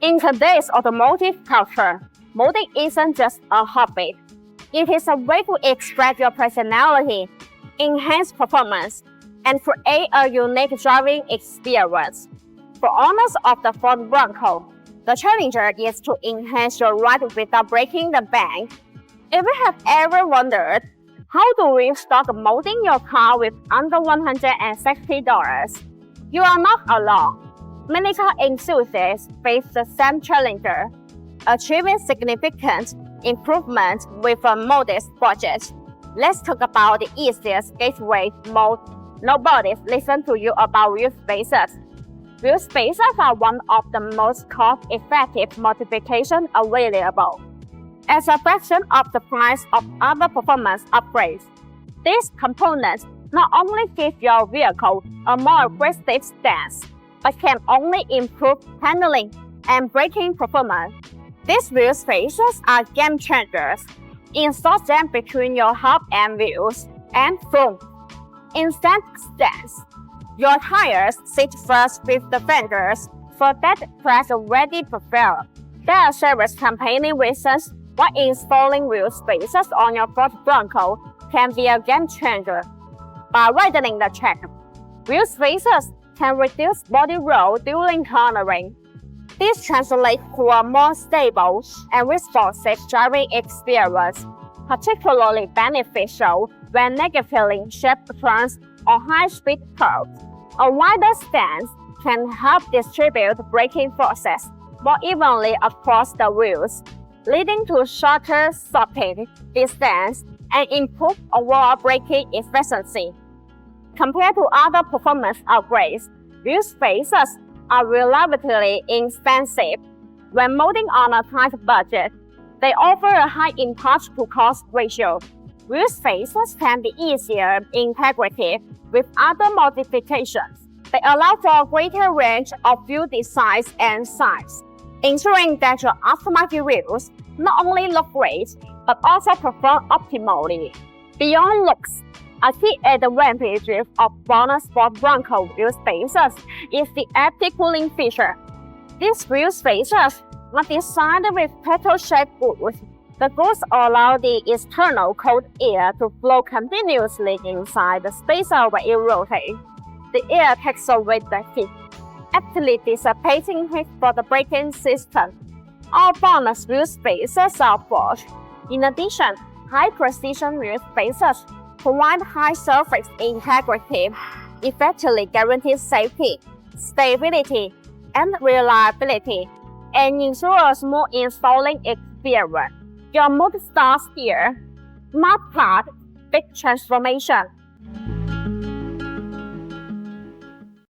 In today's automotive culture, modding isn't just a hobby. It is a way to express your personality, enhance performance, and create a unique driving experience. For owners of the Ford Bronco, the challenge is to enhance your ride without breaking the bank. If you have ever wondered, how do we start modding your car with under $160? You are not alone. Many car enthusiasts face the same challenge, achieving significant improvement with a modest budget. Let's talk about the easiest gateway mode. Nobody's listened to you about wheel spacers. Wheel spacers are one of the most cost-effective modifications available. As a fraction of the price of other performance upgrades, these components not only give your vehicle a more aggressive stance, but can only improve handling and braking performance. These wheel spacers are game changers. Install them between your hub and wheels, and boom! Instant stance. Your tires sit first with the fenders for that press-ready profile. There are several campaigning reasons why installing wheel spacers on your Ford Bronco can be a game changer. By widening the track, wheel spacers can reduce body roll during cornering. This translates to a more stable and responsive driving experience, particularly beneficial when negatively shaped turns or high-speed curves. A wider stance can help distribute braking forces more evenly across the wheels, leading to shorter stopping distance and improved overall braking efficiency. Compared to other performance upgrades, wheel spacers are relatively inexpensive. When modding on a tight budget, they offer a high impact-to-cost ratio. Wheel spacers can be easier integrated with other modifications. They allow for a greater range of wheel designs and sizes, ensuring that your aftermarket wheels not only look great, but also perform optimally. Beyond looks, a key advantage of BONOSS Ford Bronco wheel spacers is the active cooling feature. These wheel spacers are designed with petal-shaped grooves. The grooves allow the external cold air to flow continuously inside the spacer when it rotates. The air takes away the heat, aptly dissipating heat for the braking system. All BONOSS wheel spacers are forged. In addition, high-precision wheel spacers provide high surface integrity, effectively guarantee safety, stability, and reliability, and ensure a smooth installing experience. Your mood starts here. Smart Plug, big transformation.